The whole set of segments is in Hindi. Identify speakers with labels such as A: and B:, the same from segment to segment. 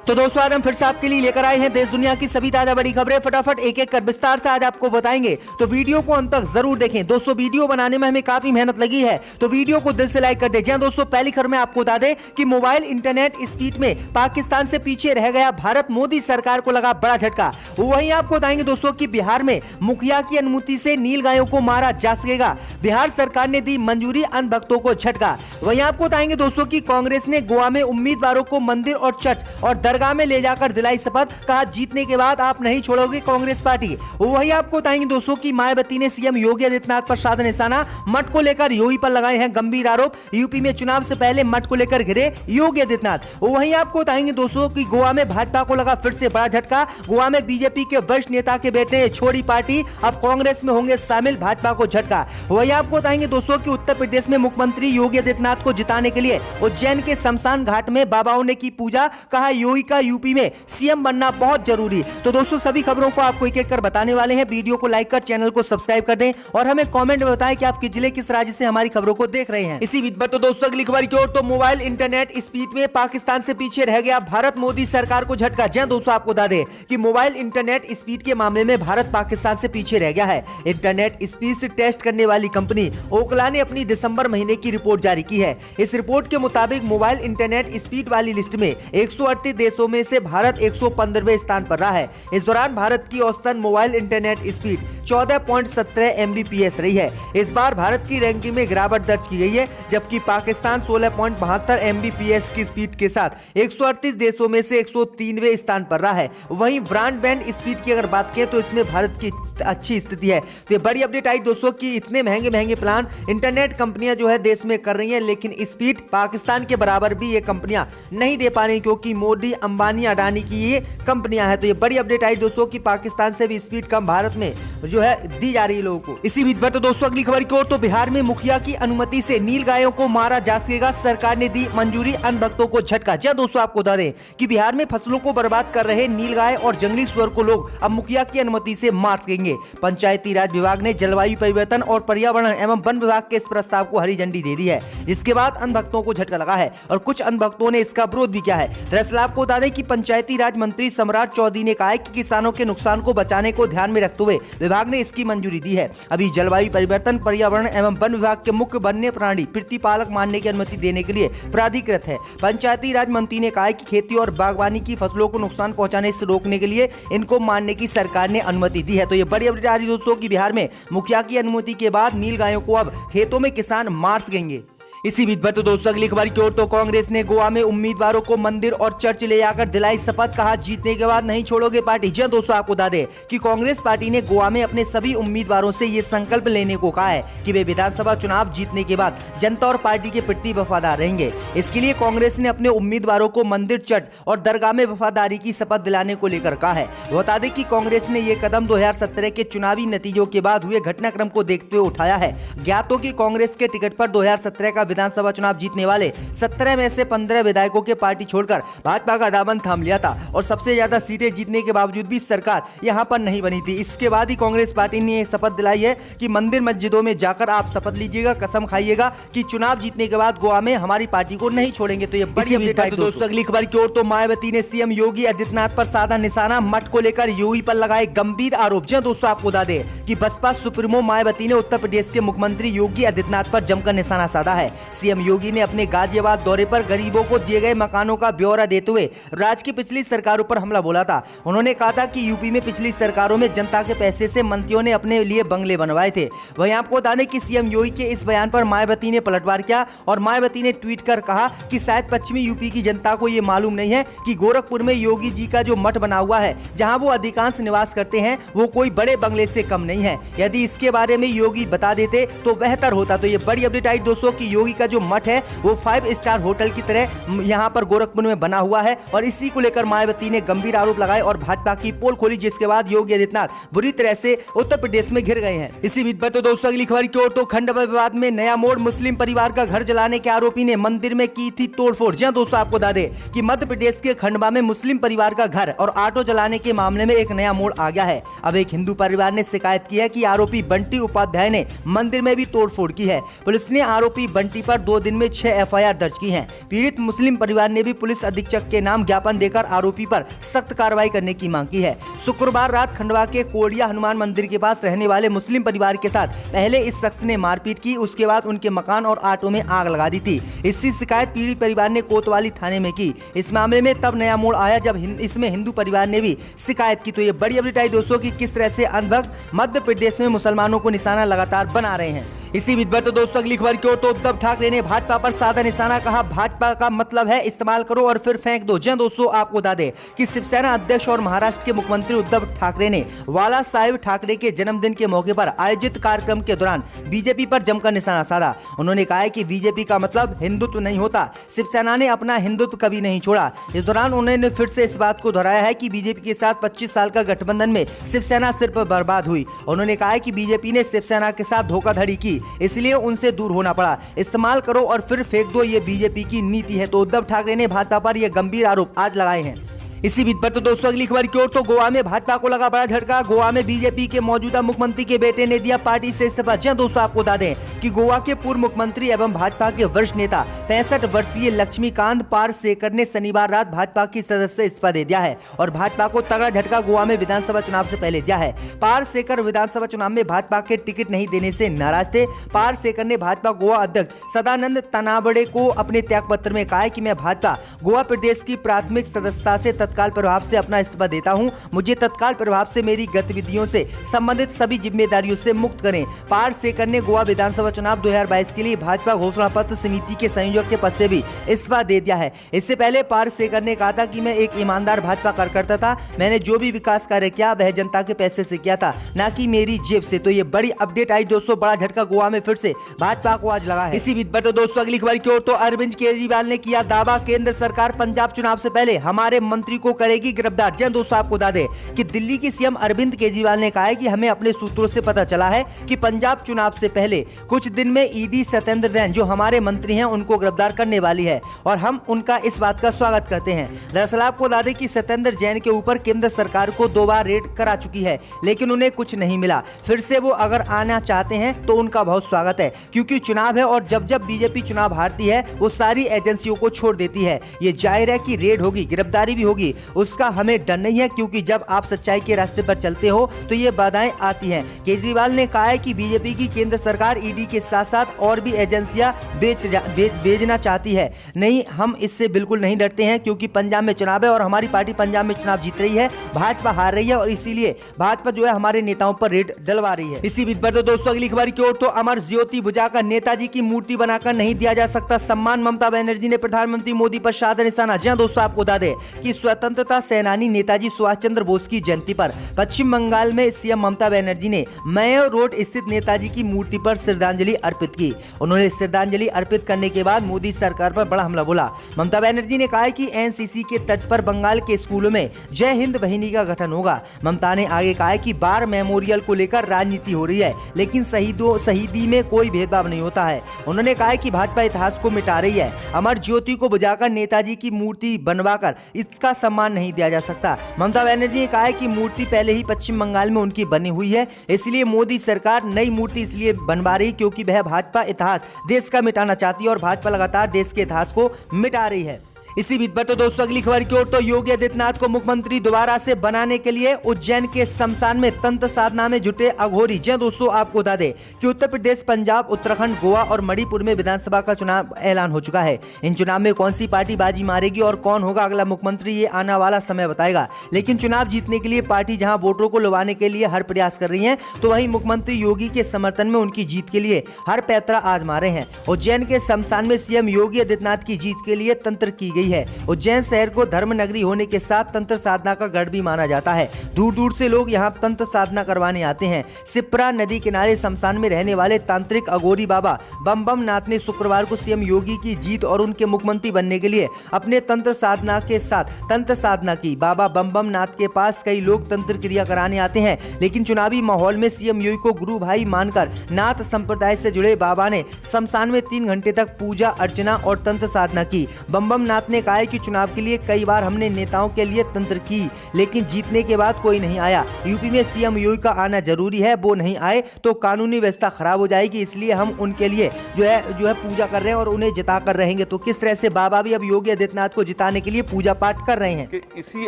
A: तो दोस्तों आज हम फिर से आपके लिए लेकर आए हैं देश दुनिया की सभी ताजा बड़ी खबरें। फटाफट एक एक कर विस्तार से आज आपको बताएंगे, तो वीडियो को अंत तक जरूर देखें। दोस्तों वीडियो बनाने में हमें काफी मेहनत लगी है, तो वीडियो को दिल से लाइक कर दें। जी दोस्तों, पहली खबर में आपको बता दें कि मोबाइल इंटरनेट स्पीड में पाकिस्तान से पीछे रह गया भारत। मोदी सरकार को लगा बड़ा झटका। वहीं आपको बताएंगे दोस्तों की बिहार में मुखिया की अनुमति से नील गायों को मारा जा सकेगा। बिहार सरकार ने दी मंजूरी, अन्य भक्तों को झटका। वहीं आपको बताएंगे दोस्तों की कांग्रेस ने गोवा में उम्मीदवारों को मंदिर और चर्च और दरगाह में ले जाकर दिलाई शपथ, कहा जीतने के बाद आप नहीं छोड़ोगे कांग्रेस पार्टी। वही आपको बताएंगे दोस्तों की मायावती ने सीएम योगी आदित्यनाथ पर साधा निशाना। मठ को लेकर योगी पर लगाए हैं गंभीर आरोप। यूपी में चुनाव से पहले मठ को लेकर घिरे योगी आदित्यनाथ। वही आपको बताएंगे दोस्तों की गोवा में भाजपा को लगा फिर से बड़ा झटका। गोवा में बीजेपी के वरिष्ठ नेता के बेटे ने छोड़ी पार्टी, अब कांग्रेस में होंगे शामिल, भाजपा को झटका। वही आपको बताएंगे दोस्तों की उत्तर प्रदेश में मुख्यमंत्री योगी आदित्यनाथ को जिताने के लिए उज्जैन के शमशान घाट में बाबाओं ने की पूजा, कहा योगी का यूपी में सीएम बनना बहुत जरूरी। तो दोस्तों सभी खबरों को आपको एक एक कर बताने वाले हैं। वीडियो को लाइक कर चैनल को सब्सक्राइब कर दें और हमें कमेंट में बताएं कि आप किस जिले किस राज्य से हमारी खबरों को देख रहे हैं। इसी बीच पर तो दोस्तों अगली खबर की ओर, तो मोबाइल इंटरनेट स्पीड में पाकिस्तान से पीछे रह गया भारत। मोदी सरकार को झटका। जी दोस्तों आपको बता दें कि मोबाइल इंटरनेट स्पीड के मामले में भारत पाकिस्तान से पीछे रह गया है। इंटरनेट स्पीड से टेस्ट करने वाली कंपनी ओकला ने अपनी दिसंबर महीने की रिपोर्ट जारी की है। इस रिपोर्ट के मुताबिक मोबाइल इंटरनेट स्पीड वाली लिस्ट में 138 देशों में से भारत 115वें स्थान पर रहा है। इस दौरान भारत की औसतन मोबाइल इंटरनेट स्पीड 14.17 एमबीपीएस रही है। इस बार भारत की रैंकिंग में गिरावट दर्ज की गई है, जबकि पाकिस्तान 16.72 एमबीपीएस की स्पीड के साथ 138 देशों में से 103वें स्थान पर रहा है। वहीं ब्रॉडबैंड स्पीड की अगर बात करें तो इसमें भारत की अच्छी स्थिति है। तो ये बड़ी अपडेट आई दोस्तों कि इतने महंगे महंगे प्लान इंटरनेट कंपनियां जो है देश में कर रही हैं, लेकिन स्पीड पाकिस्तान के बराबर भी ये कंपनियां नहीं दे पा रही, क्योंकि मोदी, अंबानी, अडानी की ये कंपनियां हैं। तो ये बड़ी अपडेट आई दोस्तों कि पाकिस्तान से भी स्पीड कम भारत में जो है दी जा रही है लोगों को। इसी बीच पर तो दोस्तों अगली खबर की ओर, तो बिहार में मुखिया की अनुमति से नील गायों को मारा जा सकेगा। सरकार ने दी मंजूरी, अन्य भक्तों को झटका। जी दोस्तों आपको बता दें कि बिहार में फसलों को बर्बाद कर रहे नील गाय और जंगली सुअर को लोग अब मुखिया की अनुमति से मार सकेंगे। पंचायती राज विभाग ने जलवायु परिवर्तन और पर्यावरण एवं वन विभाग के इस प्रस्ताव को हरी झंडी दे दी है, जिसके बाद अन्य भक्तों को झटका लगा है और कुछ अन्य भक्तों ने इसका विरोध भी किया है। दरअसल आपको बता दें कि पंचायती राज मंत्री सम्राट चौधरी ने कहा है कि किसानों के नुकसान को बचाने को ध्यान में रखते हुए विभाग ने इसकी मंजूरी दी है। अभी जलवायु परिवर्तन, पर्यावरण एवं वन विभाग के मुख्य वन्य प्राणी प्रतिपालक मानने की अनुमति देने के लिए प्राधिकृत है। पंचायती राज मंत्री ने कहा कि खेती और बागवानी की फसलों को नुकसान पहुंचाने से रोकने के लिए इनको मानने की सरकार ने अनुमति दी है। तो ये बड़ी अपडेट आ रही है दोस्तों कि बिहार में मुखिया की अनुमति के बाद नील गायों को अब खेतों में किसान मार सकेंगे। इसी बीच पर तो दोस्तों अगली खबर की ओर, तो कांग्रेस ने गोवा में उम्मीदवारों को मंदिर और चर्च ले जाकर दिलाई शपथ, कहा जीतने के बाद नहीं छोड़ोगे पार्टी। जी दोस्तों आपको बता दें कि कांग्रेस पार्टी ने गोवा में अपने सभी उम्मीदवारों से ये संकल्प लेने को कहा है कि वे विधानसभा चुनाव जीतने के बाद जनता और पार्टी के प्रति वफादार रहेंगे। इसके लिए कांग्रेस ने अपने उम्मीदवारों को मंदिर, चर्च और दरगाह में वफादारी की शपथ दिलाने को लेकर कहा है। बता दें कि कांग्रेस ने ये कदम 2017 के चुनावी नतीजों के बाद हुए घटनाक्रम को देखते हुए उठाया है। ज्ञात हो कि कांग्रेस के टिकट पर 2017 का विधानसभा चुनाव जीतने वाले 17 में से 15 विधायकों के पार्टी छोड़कर भाजपा का दामन थाम लिया था और सबसे ज्यादा सीटें जीतने के बावजूद भी सरकार यहां पर नहीं बनी थी। इसके बाद ही कांग्रेस पार्टी ने यह शपथ दिलाई है कि मंदिर मस्जिदों में जाकर आप शपथ लीजिएगा, कसम खाइएगा कि चुनाव जीतने के बाद गोवा में हमारी पार्टी को नहीं छोड़ेंगे। तो ये बड़ी अपडेट है दोस्तों अगली खबर की ओर, तो मायावती ने सीएम योगी आदित्यनाथ पर साधा निशाना। मठ को लेकर योगी पर लगाए गंभीर आरोप। जी दोस्तों आपको बता दें कि बसपा सुप्रीमो मायावती ने उत्तर प्रदेश के मुख्यमंत्री योगी आदित्यनाथ पर जमकर निशाना साधा है। सीएम योगी ने अपने गाजियाबाद दौरे पर गरीबों को दिए गए मकानों का ब्यौरा देते हुए राज्य की पिछली सरकारों पर हमला बोला था। उन्होंने कहा था कि यूपी में पिछली सरकारों में जनता के पैसे से मंत्रियों ने अपने लिए बंगले बनवाए थे। वहीं आपको बता दें कि सीएम योगी के इस बयान पर मायावती ने पलटवार किया और मायावती ने ट्वीट कर कहा कि शायद पश्चिमी यूपी की जनता को यह मालूम नहीं है कि गोरखपुर में योगी जी का जो मठ बना हुआ है, जहां वो अधिकांश निवास करते हैं, वो कोई बड़े बंगले से कम नहीं है। यदि इसके बारे में योगी बता देते तो बेहतर होता। तो ये बड़ी अपडेट आई दोस्तों कि योगी का जो मठ है वो 5 स्टार होटल की तरह यहां पर गोरखपुर में बना हुआ है और इसी को लेकर मायावती ने गंभीर आरोप लगाए और भाजपा की पोल खोली, जिसके बाद योगी आदित्यनाथ बुरी तरह से उत्तर प्रदेश में घिर गए हैं। इसी बीच पर तो दोस्तों अगली खबर की ओर, तो खंडवा विवाद में नया मोड़। मुस्लिम परिवार का घर जलाने के आरोपी ने मंदिर में की थी तोड़फोड़। जी दोस्तों आपको बता दें कि मध्य प्रदेश के खंडवा में मुस्लिम परिवार का घर और ऑटो जलाने के मामले में एक नया मोड़ आ गया है। अब एक हिंदू परिवार ने शिकायत की है कि आरोपी बंटी उपाध्याय ने मंदिर में भी तोड़फोड़ की है। पुलिस ने आरोपी बंटी आंटी पर 2 दिन में 6 एफआईआर दर्ज की हैं। पीड़ित मुस्लिम परिवार ने भी पुलिस अधीक्षक के नाम ज्ञापन देकर आरोपी पर सख्त कार्रवाई करने की मांग की है। शुक्रवार रात खंडवा के कोडिया हनुमान मंदिर के पास रहने वाले मुस्लिम परिवार के साथ पहले इस शख्स ने मारपीट की, उसके बाद उनके मकान और ऑटो में आग लगा दी थी। इसकी शिकायत पीड़ित परिवार ने कोतवाली थाने में की। इस मामले में तब नया मोड़ आया जब इसमें हिंदू परिवार ने भी शिकायत की। तो ये बड़ी अपडेट आई दोस्तों कि किस तरह से अंधभक्त मध्य प्रदेश में मुसलमानों को निशाना लगातार बना रहे हैं। इसी बीच तो दोस्तों अगली खबर की ओर तो उद्धव ठाकरे ने भाजपा पर साधा निशाना, कहा भाजपा का मतलब है इस्तेमाल करो और फिर फेंक दो। जी दोस्तों, आपको बता दें कि शिवसेना अध्यक्ष और महाराष्ट्र के मुख्यमंत्री उद्धव ठाकरे ने बाला साहेब ठाकरे के जन्मदिन के मौके पर आयोजित कार्यक्रम के दौरान बीजेपी पर जमकर निशाना साधा। उन्होंने कहा है कि बीजेपी का मतलब हिंदुत्व नहीं होता, शिवसेना ने अपना हिंदुत्व कभी नहीं छोड़ा। इस दौरान उन्होंने फिर से इस बात को दोहराया है कि बीजेपी के साथ 25 साल का गठबंधन में शिवसेना सिर्फ बर्बाद हुई। उन्होंने कहा है कि बीजेपी ने शिवसेना के साथ धोखाधड़ी की, इसलिए उनसे दूर होना पड़ा। इस्तेमाल करो और फिर फेंक दो, ये बीजेपी की नीति है। तो उद्धव ठाकरे ने भाजपा पर यह गंभीर आरोप आज लगाए हैं। इसी बीच पर तो दोस्तों अगली खबर की ओर तो गोवा में भाजपा को लगा बड़ा झटका। गोवा में बीजेपी के मौजूदा मुख्यमंत्री के बेटे ने दिया पार्टी से इस्तीफा। जी दोस्तों, आपको बता दें कि गोवा के पूर्व मुख्यमंत्री एवं भाजपा के वरिष्ठ नेता 65 वर्षीय लक्ष्मीकांत पारसेकर ने शनिवार रात भाजपा की सदस्य से इस्तीफा दे दिया है और भाजपा को तगड़ा झटका गोवा में विधानसभा चुनाव से पहले दिया है। पारसेकर विधानसभा चुनाव में भाजपा के टिकट नहीं देने से नाराज थे। पारसेकर ने भाजपा गोवा अध्यक्ष सदानंद तनावड़े को अपने त्याग पत्र में कहा कि मैं भाजपा गोवा प्रदेश की प्राथमिक सदस्यता से तत्काल प्रभाव से अपना इस्तीफा देता हूं। मुझे तत्काल प्रभाव से मेरी गतिविधियों से संबंधित सभी जिम्मेदारियों से मुक्त करें। पारसेकर ने गोवा विधानसभा चुनाव 2022 के लिए भाजपा घोषणा पत्र समिति के संयोजक के पद से भी इस्तीफा दे दिया है। इससे पहले पारसेकर ने कहा था कि मैं एक ईमानदार भाजपा कार्यकर्ता था, मैंने जो भी विकास कार्य किया वह जनता के पैसे से किया था, न कि मेरी जेब से। तो ये बड़ी अपडेट आई दोस्तों, बड़ा झटका गोवा में फिर से भाजपा को आज लगा है। इसी बीच पर दोस्तों अगली खबर की ओर तो अरविंद केजरीवाल ने किया दावा, केंद्र सरकार पंजाब चुनाव से पहले हमारे मंत्री को करेगी गिरफ्तार। जी दोस्तों, आपको बता दें कि दिल्ली के सीएम अरविंद केजरीवाल ने कहा है कि हमें अपने सूत्रों से पता चला है कि पंजाब चुनाव से पहले कुछ दिन में ईडी सत्येंद्र जैन जो हमारे मंत्री हैं उनको गिरफ्तार करने वाली है और हम उनका इस बात का स्वागत करते हैं। दरअसल आपको बता दें कि सत्येंद्र जैन के ऊपर केंद्र सरकार को 2 बार रेड करा चुकी है, लेकिन उन्हें कुछ नहीं मिला। फिर से वो अगर आना चाहते हैं तो उनका बहुत स्वागत है, क्योंकि चुनाव है और जब जब बीजेपी चुनाव हारती है वो सारी एजेंसियों को छोड़ देती है। ये जाहिर है कि रेड होगी, गिरफ्तारी भी होगी, उसका हमें डर नहीं है, क्योंकि जब आप सच्चाई के रास्ते पर चलते हो तो ये बाधाएं आती हैं। केजरीवाल ने कहा है कि बीजेपी की केंद्र सरकार ईडी के साथ साथ और भी एजेंसियां भेजना चाहती है। नहीं, हम इससे बिल्कुल नहीं डरते हैं, क्योंकि पंजाब में चुनाव है और हमारी पार्टी पंजाब में चुनाव जीत रही है, भाजपा हार रही है और इसीलिए भाजपा जो है हमारे नेताओं पर रेड डलवा रही है। इसी बीच पर तो दोस्तों अगली खबर की ओर तो अमर ज्योति बुझाकर नेताजी की मूर्ति बनाकर नहीं दिया जा सकता सम्मान, ममता बनर्जी ने प्रधानमंत्री मोदी पर साधा निशाना। जी दोस्तों, आपको बता दें कि स्वतंत्रता सेनानी नेताजी सुभाष चंद्र बोस की जयंती पर पश्चिम बंगाल में सीएम ममता बनर्जी ने मेयो रोड स्थित नेताजी की मूर्ति पर श्रद्धांजलि अर्पित की। उन्होंने श्रद्धांजलि अर्पित करने के बाद मोदी सरकार पर बड़ा हमला बोला। ममता बनर्जी ने कहा कि एनसीसी के तर्ज पर बंगाल के स्कूलों में जय हिंद वाहिनी का गठन होगा। ममता ने आगे कहा कि बार मेमोरियल को लेकर राजनीति हो रही है, लेकिन शहीदी में कोई भेदभाव नहीं होता है। उन्होंने कहा कि भाजपा इतिहास को मिटा रही है, अमर ज्योति को बुझाकर नेताजी की मूर्ति बनवाकर इसका सम्मान नहीं दिया जा सकता। ममता बनर्जी ने कहा है कि मूर्ति पहले ही पश्चिम बंगाल में उनकी बनी हुई है, इसलिए मोदी सरकार नई मूर्ति इसलिए बनवा रही क्योंकि वह भाजपा इतिहास देश का मिटाना चाहती है और भाजपा लगातार देश के इतिहास को मिटा रही है। इसी बीच पर तो दोस्तों अगली खबर की ओर तो योगी आदित्यनाथ को मुख्यमंत्री दोबारा से बनाने के लिए उज्जैन के शमशान में तंत्र साधना में जुटे अघोरी। जी दोस्तों, आपको बता दें कि उत्तर प्रदेश, पंजाब, उत्तराखंड, गोवा और मणिपुर में विधानसभा का चुनाव ऐलान हो चुका है। इन चुनाव में कौन सी पार्टी बाजी मारेगी और कौन होगा अगला मुख्यमंत्री, ये आने वाला समय बताएगा। लेकिन चुनाव जीतने के लिए पार्टी जहां वोटरों को लुभाने के लिए हर प्रयास कर रही है, तो वहीं मुख्यमंत्री योगी के समर्थन में उनकी जीत के लिए हर पैतरा आजमा रहे हैं। उज्जैन के शमशान में सीएम योगी आदित्यनाथ की जीत के लिए तंत्र की गई है। उज्जैन शहर को धर्म नगरी होने के साथ तंत्र साधना का गढ़ भी माना जाता है। दूर दूर से लोग यहाँ तंत्र साधना करवाने आते हैं। सिप्रा नदी किनारे शमशान में रहने वाले तांत्रिक अघोरी बाबा बम बम नाथ ने शुक्रवार को सीएम योगी की जीत और उनके मुख्यमंत्री बनने के लिए अपने तंत्र साधना के साथ तंत्र साधना की। बाबा बम बम नाथ के पास कई लोग तंत्र क्रिया कराने आते हैं, लेकिन चुनावी माहौल में सीएम योगी को गुरु भाई मानकर नाथ संप्रदाय से जुड़े बाबा ने शमशान में 3 घंटे तक पूजा अर्चना और तंत्र साधना की। बम बम नाथ ने कहा है कि चुनाव के लिए कई बार हमने नेताओं के लिए तंत्र की, लेकिन जीतने के बाद कोई नहीं आया। यूपी में सीएम योगी का आना जरूरी है, वो नहीं आए तो कानूनी व्यवस्था खराब हो जाएगी, इसलिए हम उनके लिए जो है पूजा कर रहे हैं और उन्हें जिता कर रहेंगे। तो किस तरह से बाबा भी अब योगी आदित्यनाथ को जिताने के लिए पूजा पाठ कर रहे हैं
B: कि इसी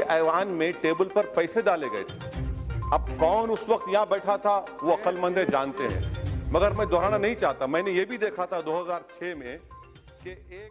B: ऐवान में टेबल पर पैसे डाले गए थे। अब कौन उस वक्त यहाँ बैठा था वो अक्लमंद जानते हैं, मगर मैं दोहराना नहीं चाहता। मैंने ये भी देखा था 2006 में कि एक